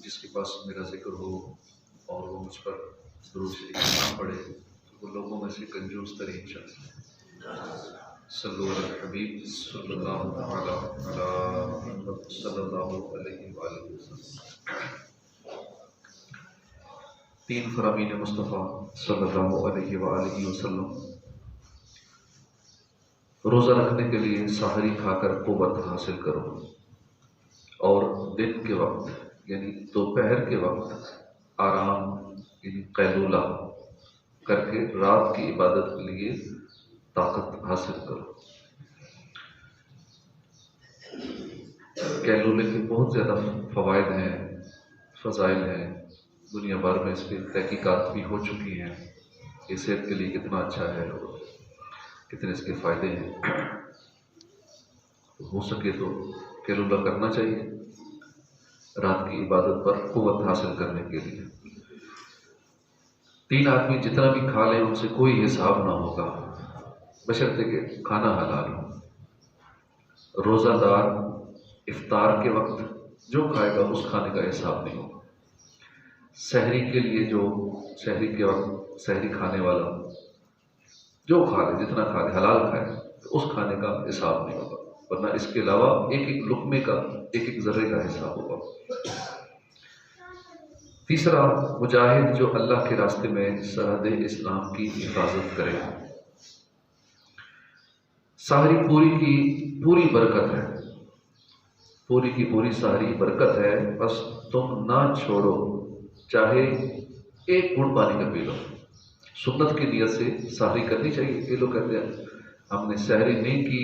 جس کے پاس میرا ذکر ہو اور وہ مجھ پر درود شریف نہ پڑھے تو وہ لوگوں میں سے کنجوس ترین شخص ہے۔ صلو علی الحبیب صلی اللہ تعالی علی محمد صلی اللہ علیہ وآلہ وسلم۔ 3 فرامین مصطفیٰ صلی اللہ علیہ وآلہ وسلم۔ روزہ رکھنے کے لیے سحری کھا کر قوت حاصل کرو اور دن کے وقت یعنی دوپہر کے وقت آرام یعنی قیلولہ کر کے رات کی عبادت کے لیے طاقت حاصل کرو۔ قیلولے کے بہت زیادہ فوائد ہیں، فضائل ہیں، دنیا بھر میں اس پہ تحقیقات بھی ہو چکی ہیں کہ صحت کے لیے کتنا اچھا ہے اور کتنے اس کے فائدے ہیں۔ ہو سکے تو قیلولہ کرنا چاہیے رات کی عبادت پر قوت حاصل کرنے کے لیے۔ 3 آدمی جتنا بھی کھا لیں ان سے کوئی حساب نہ ہوگا بشرطے کہ کھانا حلال ہو۔ روزہ دار افطار کے وقت جو کھائے گا اس کھانے کا حساب نہیں ہوگا۔ سحری کے لیے جو سحری کے وقت سحری کھانے والا جو کھا لے جتنا کھا لے حلال کھائے تو اس کھانے کا حساب نہیں ہوگا، ورنہ اس کے علاوہ ایک ایک لقمے کا ایک ایک ذرے کا حساب ہوگا۔ تیسرا، مجاہد جو اللہ کے راستے میں سرحد اسلام کی حفاظت کرے۔ سحری پوری کی پوری برکت ہے، پوری کی پوری سحری برکت ہے، بس تم نہ چھوڑو، چاہے ایک گھونٹ پانی کا پی لو۔ سنت کی نیت سے سحری کرنی چاہیے۔ یہ لوگ کہتے ہیں ہم نے سحری نہیں کی،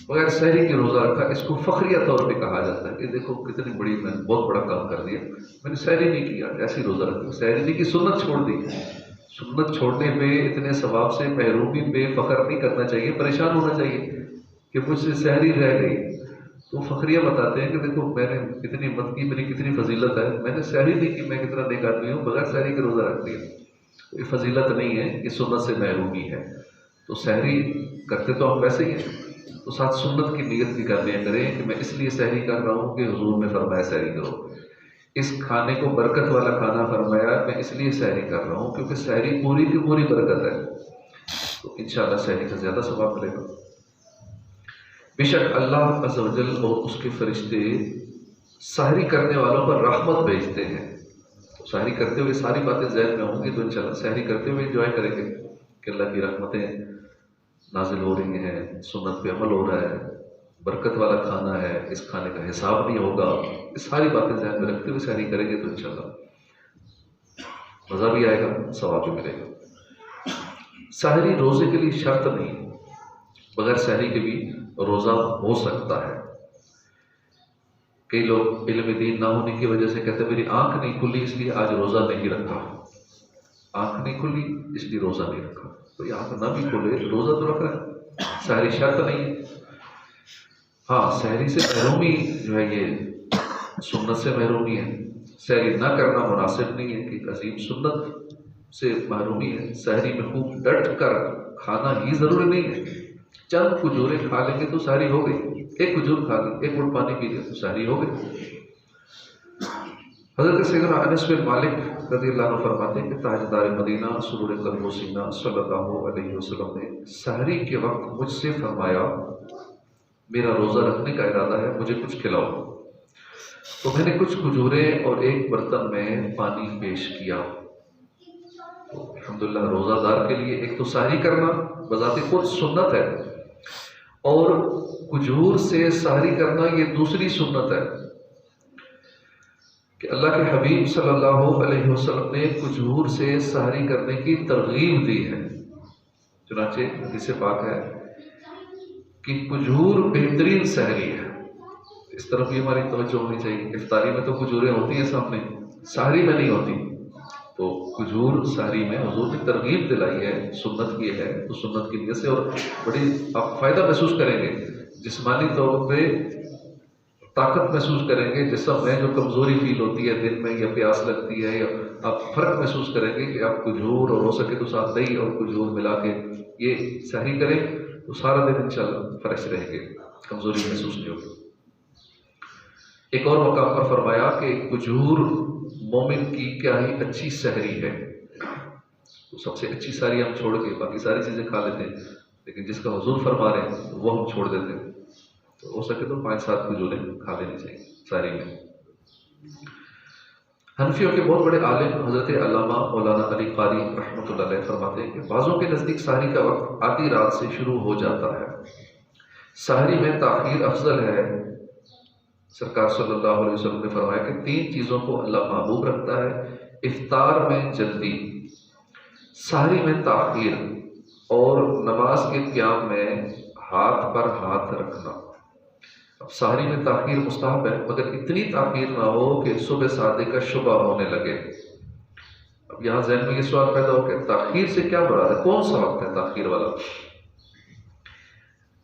بغیر سحری کے روزہ رکھا، اس کو فخریہ طور پہ کہا جاتا ہے کہ دیکھو کتنی بڑی میں نے بہت بڑا کام کر دیا، میں نے سحری نہیں کیا، ایسی روزہ رکھا، سحری نہیں کی، سنت چھوڑ دی۔ سنت چھوڑنے پہ اتنے ثواب سے محرومی پہ فخر نہیں کرنا چاہیے، پریشان ہونا چاہیے کہ مجھ سے سحری رہ گئی۔ تو فخریہ بتاتے ہیں کہ دیکھو میں نے کتنی ہمت کی، میری کتنی فضیلت ہے، میں نے سحری نہیں کی، میں کتنا نیک آدمی ہوں، بغیر سحری کے روزہ رکھ دیا۔ یہ فضیلت نہیں ہے، یہ سنت سے محرومی ہے۔ تو سحری کرتے تو ہم ویسے ہی ہیں، تو ساتھ سنت کی نیت بھی کر لیا کریں کہ میں اس لیے سحری کر رہا ہوں کہ حضور نے فرمایا سحری کرو، اس کھانے کو برکت والا کھانا فرمایا، میں اس لیے سحری کر رہا ہوں کیونکہ سحری پوری کی پوری برکت ہے، تو انشاءاللہ سحری کا زیادہ ثواب ملے گا۔ بے شک اللہ عز و جل اور اس کے فرشتے سحری کرنے والوں پر رحمت بھیجتے ہیں۔ سحری کرتے ہوئے ساری باتیں ذہن میں ہوں گی تو انشاءاللہ سحری کرتے ہوئے انجوائے کریں گے کہ اللہ کی رحمتیں نازل ہو رہی ہیں، سنت پہ عمل ہو رہا ہے، برکت والا کھانا ہے، اس کھانے کا حساب نہیں ہوگا۔ یہ ساری باتیں ذہن میں رکھتے ہوئے سحری کریں گے تو انشاءاللہ مزہ بھی آئے گا، ثواب بھی ملے گا۔ سحری روزے کے لیے شرط نہیں، بغیر سحری کے بھی روزہ ہو سکتا ہے۔ کئی لوگ علم دین نہ ہونے کی وجہ سے کہتے ہیں میری آنکھ نہیں کھلی اس لیے آج روزہ نہیں رکھا، آنکھ نہیں کھلی اس لیے روزہ نہیں رکھا۔ تو یہ آنکھ نہ بھی کھولے روزہ تو رکھ رہا ہے، سحری شرط نہیں ہے۔ ہاں سحری سے محرومی جو ہے یہ سنت سے محرومی ہے، سحری نہ کرنا مناسب نہیں ہے کہ عظیم سنت سے محرومی ہے۔ سحری میں خوب ڈٹ کر کھانا ہی ضروری نہیں ہے، چند کھجوریں کھا لیں گے تو سحری ہو گئی، ایک کھجور کھا لی، ایک گھونٹ پانی پی لیا تو سحری ہو گئی۔ حضرت سیدنا انس بن مالک رضی اللہ عنہ فرماتے ہیں کہ تاجدار مدینہ سرور قلب و سینہ صلی اللہ علیہ وسلم نے سحری کے وقت مجھ سے فرمایا میرا روزہ رکھنے کا ارادہ ہے، مجھے کچھ کھلاؤ۔ تو میں نے کچھ کھجوریں اور ایک برتن میں پانی پیش کیا۔ تو الحمدللہ روزہ دار کے لیے ایک تو سحری کرنا بذات خود سنت ہے، اور کھجور سے سحری کرنا یہ دوسری سنت ہے کہ اللہ کے حبیب صلی اللہ علیہ وسلم نے کھجور سے سحری کرنے کی ترغیب دی ہے۔ چنانچہ حدیث پاک ہے کہ کھجور بہترین سحری ہے۔ اس طرف بھی ہماری توجہ ہونی چاہیے، افطاری میں تو کھجوریں ہوتی ہیں سامنے، سحری میں نہیں ہوتی، تو کھجور سحری میں حضور نے ترغیب دلائی ہے، سنت کی ہے، تو سنت کی نیت سے اور بڑی آپ فائدہ محسوس کریں گے، جسمانی طور پہ طاقت محسوس کریں گے، جسم میں جو کمزوری فیل ہوتی ہے دن میں یا پیاس لگتی ہے، یا آپ فرق محسوس کریں گے کہ آپ کھجور اور ہو سکے تو ساتھ دہی اور کھجور ملا کے یہ سحری کریں تو سارا دن انشاءاللہ فریش رہیں گے، کمزوری محسوس نہیں ہوگی۔ ایک اور مقام پر فرمایا کہ کہ کھجور مومن کی کیا ہی اچھی سحری ہے. تو سب سے اچھی سحری ہم چھوڑ کے باقی ساری چیزیں کھا لیتے ہیں، لیکن جس کا حضور فرما رہے ہیں وہ ہم چھوڑ دیتے ہیں. تو ہو سکے تو 5-7 کھجوریں کھا لینی چاہیے سحری میں. حنفیوں کے بہت بڑے عالم حضرت علامہ مولانا علی قاری رحمۃ اللہ علیہ فرماتے ہیں کہ بعضوں کے نزدیک سحری کا وقت آدھی رات سے شروع ہو جاتا ہے. سحری میں تاخیر افضل ہے. سرکار صلی اللہ علیہ وسلم نے فرمایا کہ 3 چیزوں کو اللہ محبوب رکھتا ہے: افطار میں جلدی، سحری میں تاخیر، اور نماز کے قیام میں ہاتھ پر ہاتھ رکھنا. اب سحری میں تاخیر مستحب ہے، مگر اتنی تاخیر نہ ہو کہ صبح صادق کا شبہ ہونے لگے. اب یہاں ذہن میں یہ سوال پیدا ہو کہ تاخیر سے کیا مراد ہے، کون سا وقت ہے تاخیر والا؟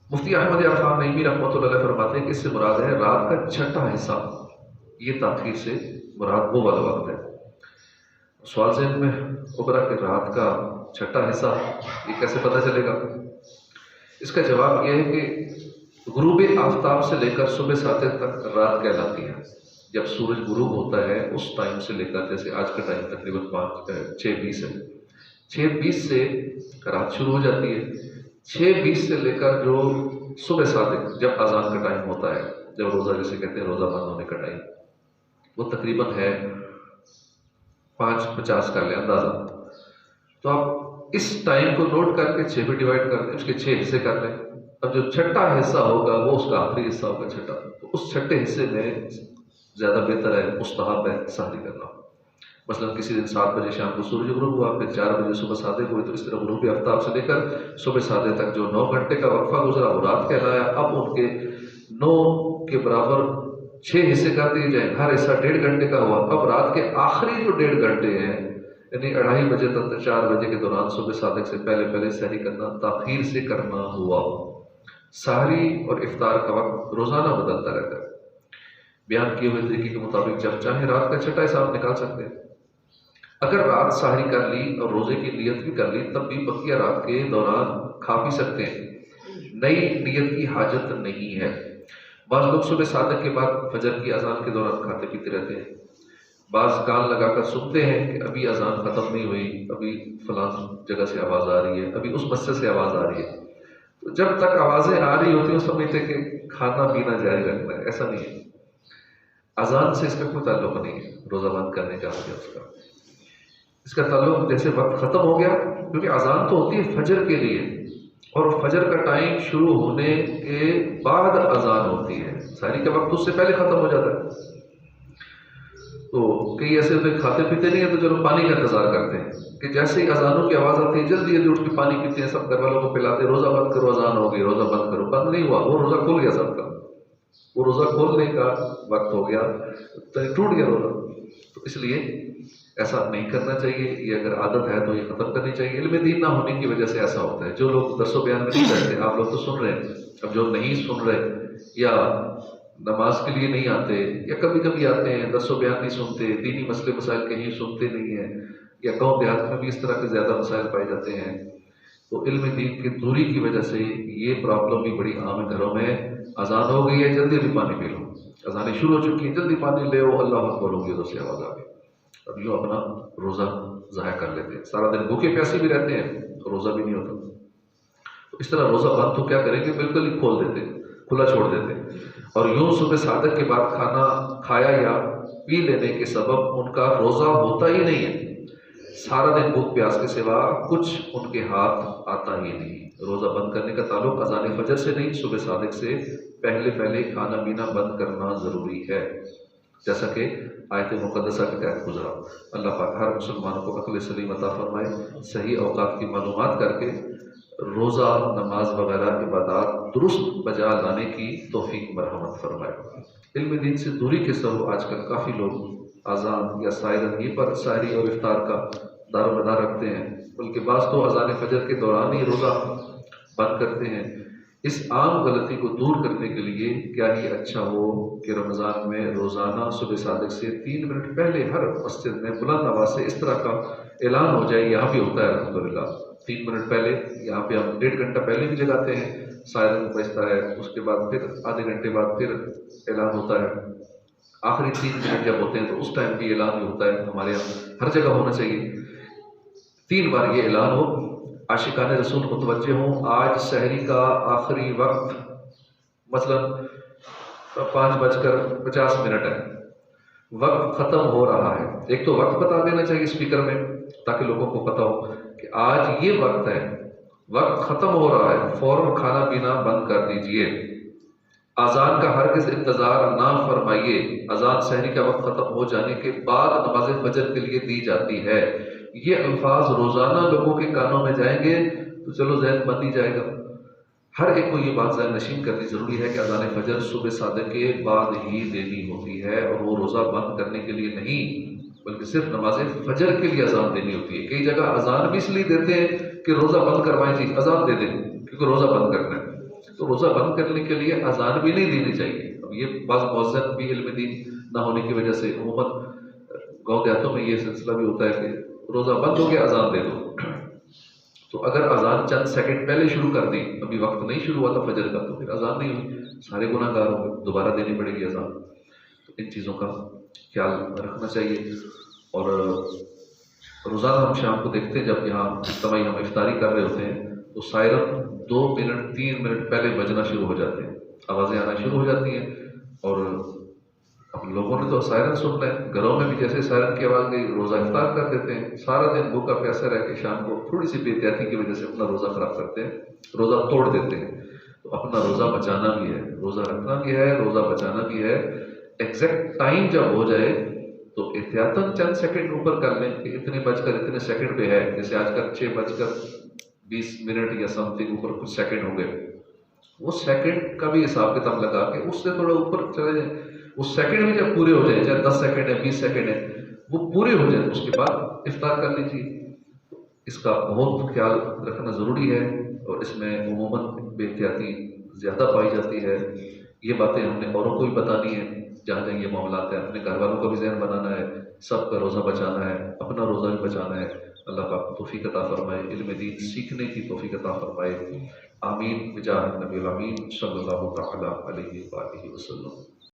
مفتی احمد یار خان نعیمی رحمۃ اللہ علیہ فرماتے ہیں کہ اس سے مراد ہے رات کا چھٹا حصہ. یہ تاخیر سے مراد وہ والا وقت ہے. سوال ذہن میں ابھرا کہ رات کا چھٹا حصہ یہ کیسے پتہ چلے گا؟ اس کا جواب یہ ہے کہ غروب آفتاب سے لے کر صبح صادق تک رات کہلاتی ہے. جب سورج غروب ہوتا ہے اس ٹائم سے لے کر، جیسے آج کا ٹائم تقریباً 6:20 ہے، 6:20 سے رات شروع ہو جاتی ہے. 6:20 سے لے کر جو صبح صادق جب اذان کا ٹائم ہوتا ہے، جب روزہ جسے کہتے ہیں روزہ بند ہونے کا ٹائم، وہ تقریباً ہے 5:50 کر لیں اندازہ. تو آپ اس ٹائم کو نوٹ کر کے 6 پہ ڈیوائڈ کر دیں، اس کے 6 حصے کر لیں. اب جو چھٹا حصہ ہوگا وہ اس کا آخری حصہ ہوگا چھٹا. تو اس چھٹے حصے میں زیادہ بہتر ہے، مستحب ہے سحری کرنا. مثلا کسی دن 7 بجے شام کو سورج غروب ہوا، پھر 4 بجے صبح صادق ہوئے، تو اس طرح غروب آفتاب سے لے کر صبح صادق تک جو 9 گھنٹے کا وقفہ گزرا وہ رات کہلایا. اب ان کے 9 کے برابر 6 حصے کر دیے جائیں، ہر حصہ 1.5 گھنٹے کا ہوا. اب رات کے آخری جو 1.5 گھنٹے ہیں، یعنی 2:30 بجے تک 4 بجے کے دوران صبح صادق سے پہلے سحری کرنا تاخیر سے کرنا ہوا. سحری اور افطار کا وقت روزانہ بدلتا رہتا ہے. بیان کیے ہوئے طریقے کے مطابق جب چاہیں رات کا چھٹا حصہ آپ نکال سکتے ہیں. اگر رات سحری کر لی اور روزے کی نیت بھی کر لی تب بھی بقیہ رات کے دوران کھا پی سکتے ہیں، نئی نیت کی حاجت نہیں ہے. بعض لوگ صبح صادق کے بعد فجر کی اذان کے دوران کھاتے پیتے رہتے ہیں. بعض کان لگا کر سنتے ہیں کہ ابھی اذان ختم نہیں ہوئی، ابھی فلاں جگہ سے آواز آ رہی ہے، ابھی اس مسجد سے آواز آ رہی ہے. تو جب تک آوازیں آ رہی ہوتی ہیں سمجھتے کہ کھانا پینا جاری رکھنا ہے. ایسا نہیں ہے. اذان سے اس کا کوئی تعلق نہیں ہے، روزہ بند کرنے کا ہو گیا اس کا تعلق جیسے وقت ختم ہو گیا، کیونکہ اذان تو ہوتی ہے فجر کے لیے، اور فجر کا ٹائم شروع ہونے کے بعد اذان ہوتی ہے. سحری کا وقت اس سے پہلے ختم ہو جاتا ہے. تو کئی ایسے ہوتے کھاتے پیتے نہیں ہیں تو چلو پانی کا انتظار کرتے ہیں کہ جیسے ہی اذانوں کی آواز آتی ہے جلدی جلدی اٹھ کے پانی پیتے ہیں، سب گھر والوں کو پلاتے ہیں، روزہ بند کرو اذان ہو گئی، روزہ بند کرو. بند نہیں ہوا، وہ روزہ کھل گیا سب کا. وہ روزہ کھولنے کا وقت ہو گیا تو ٹوٹ گیا روزہ. تو اس لیے ایسا نہیں کرنا چاہیے. یہ اگر عادت ہے تو یہ ختم کرنی چاہیے. علم دین نہ ہونے کی وجہ سے ایسا ہوتا ہے. جو لوگ درس و بیان میں نہیں بیٹھتے، آپ لوگ تو سن رہے ہیں، اب جو نہیں سن رہے یا نماز کے لیے نہیں آتے یا کبھی کبھی آتے ہیں درس و بیان نہیں سنتے، دینی مسئلے مسائل کہیں سنتے نہیں ہیں، یا گاؤں دیہات میں بھی اس طرح کے زیادہ مسائل پائے جاتے ہیں، تو علم دین کی دوری کی وجہ سے یہ پرابلم بھی بڑی عام ہے. گھروں میں اذان ہو گئی ہے جلدی جلدی پانی پی لو، اذانیں شروع ہو چکی ہیں جلدی پانی لے او، اللہ اکبر ہو گئی ادھر سے آواز آ گئی. اب یوں اپنا روزہ ضائع کر لیتے ہیں، سارا دن بھوکے پیاسے بھی رہتے ہیں تو روزہ بھی نہیں ہوتا. تو اس طرح روزہ بند تو کیا کریں گے، بالکل ہی کھول دیتے، کھلا چھوڑ دیتے. اور یوں صبح صادق کے بعد کھانا کھایا یا پی لینے کے سبب ان کا روزہ ہوتا ہی نہیں ہے. سارا دن بھوک پیاس کے سوا کچھ ان کے ہاتھ آتا ہی نہیں. روزہ بند کرنے کا تعلق اذان فجر سے نہیں، صبح صادق سے پہلے کھانا پینا بند کرنا ضروری ہے، جیسا کہ آیت مقدسہ کے تحت گزرا. اللہ پاک ہر مسلمان کو عقل سلیم عطا فرمائے، صحیح اوقات کی معلومات کر کے روزہ نماز وغیرہ عبادات درست بجا لانے کی توفیق مرحمت فرمائے. علم دین سے دوری کے سبب آج کل کافی لوگ اذان یا سائرن ہی پر سحری اور افطار کا دار و مدار رکھتے ہیں، بلکہ بعض تو اذان فجر کے دوران ہی روزہ بند کرتے ہیں. اس عام غلطی کو دور کرنے کے لیے کیا ہی اچھا ہو کہ رمضان میں روزانہ صبح صادق سے 3 منٹ پہلے ہر مسجد میں بلند آواز سے اس طرح کا اعلان ہو جائے. یہاں بھی ہوتا ہے الحمدللہ، 3 منٹ پہلے، یہاں پہ ہم 1.5 گھنٹہ پہلے بھی لگاتے ہیں، سائرن بجتا ہے، اس کے بعد پھر آدھے گھنٹے بعد پھر اعلان ہوتا ہے. آخری 3 منٹ جب ہوتے ہیں تو اس ٹائم بھی اعلان بھی ہوتا ہے، ہمارے یہاں ہر جگہ ہونا چاہیے، 3 بار یہ اعلان ہو، عاشقان رسول متوجہ ہوں آج سحری کا آخری وقت مثلا 5:50 ہے، وقت ختم ہو رہا ہے۔ ایک تو وقت بتا دینا چاہیے اسپیکر میں تاکہ لوگوں کو پتا ہو کہ آج یہ وقت ہے، وقت ختم ہو رہا ہے، فوراً کھانا پینا بند کر دیجئے، اذان کا ہرگز انتظار نہ فرمائیے، اذان سحری کا وقت ختم ہو جانے کے بعد نماز فجر کے لیے دی جاتی ہے۔ یہ الفاظ روزانہ لوگوں کے کانوں میں جائیں گے تو چلو ذہن بن ہی جائے گا۔ ہر ایک کو یہ بات ذہن نشین کرنی ضروری ہے کہ اذان فجر صبح صادق کے بعد ہی دینی ہوتی ہے، اور وہ روزہ بند کرنے کے لیے نہیں بلکہ صرف نماز فجر کے لیے اذان دینی ہوتی ہے۔ کئی جگہ اذان بھی اس لیے دیتے ہیں کہ روزہ بند کروائیں، جی اذان دے دیں کیونکہ روزہ بند کرنا ہے، تو روزہ بند کرنے کے لیے اذان بھی نہیں دینی چاہیے۔ اب یہ بعض مؤذن بھی علم دین نہ ہونے کی وجہ سے عموماً گاؤں دیہاتوں میں یہ سلسلہ بھی ہوتا ہے کہ روزہ بند ہو گیا اذان دے دو، تو اگر اذان چند سیکنڈ پہلے شروع کر دی، ابھی وقت نہیں شروع ہوا تھا فجر کا، تو پھر اذان نہیں ہوئی، سارے گناہ گار ہوں گے، دوبارہ دینی پڑے گی اذان۔ تو ان چیزوں کا خیال رکھنا چاہیے۔ اور روزانہ ہم شام کو دیکھتے ہیں جب یہاں اجتماعی ہم افطاری کر رہے ہوتے ہیں تو سائرن 2 منٹ 3 منٹ پہلے بجنا شروع ہو جاتے ہیں، آوازیں آنا شروع ہو جاتی ہیں، اور اب لوگوں نے تو سائرن سننا ہے، گھروں میں بھی جیسے سائرن کی آواز گئی روزہ افطار کر دیتے ہیں، سارا دن بھوکا پیاسا رہ کے شام کو تھوڑی سی بے احتیاطی کی وجہ سے اپنا روزہ خراب کرتے ہیں، روزہ توڑ دیتے ہیں۔ تو اپنا روزہ بچانا بھی ہے، روزہ رکھنا بھی ہے، روزہ بچانا بھی ہے۔ ایگزیکٹ ٹائم جب ہو جائے تو احتیاطاً چند سیکنڈ اوپر کر لیں کہ اتنے بج کر اتنے سیکنڈ پہ ہے، جیسے آج کل 6:20 یا سم تھنگ اوپر کچھ سیکنڈ ہو گئے، وہ سیکنڈ کا بھی حساب کتاب لگا کے اس سے تھوڑا اوپر چلے جائیں، اس سیکنڈ بھی جب پورے ہو جائیں، چاہے 10 سیکنڈ ہے 20 سیکنڈ ہے، وہ پورے ہو جائیں اس کے بعد افطار کر لیجیے۔ اس کا بہت خیال رکھنا ضروری ہے، اور اس میں عموماً بے احتیاطی زیادہ پائی جاتی ہے۔ یہ باتیں ہم نے اوروں کو بھی بتانی ہے، جہاں جہاں یہ معاملات ہیں، اپنے گھر والوں کو بھی ذہن بنانا ہے، سب کا روزہ بچانا ہے، اپنا روزہ بھی بچانا ہے۔ اللہ پاک توفیق عطا فرمائے، علم دین سیکھنے کی توفیق عطا فرمائے، آمین بجاہ نبی الامین صلی اللہ تعالی علیہ وآلہ وسلم۔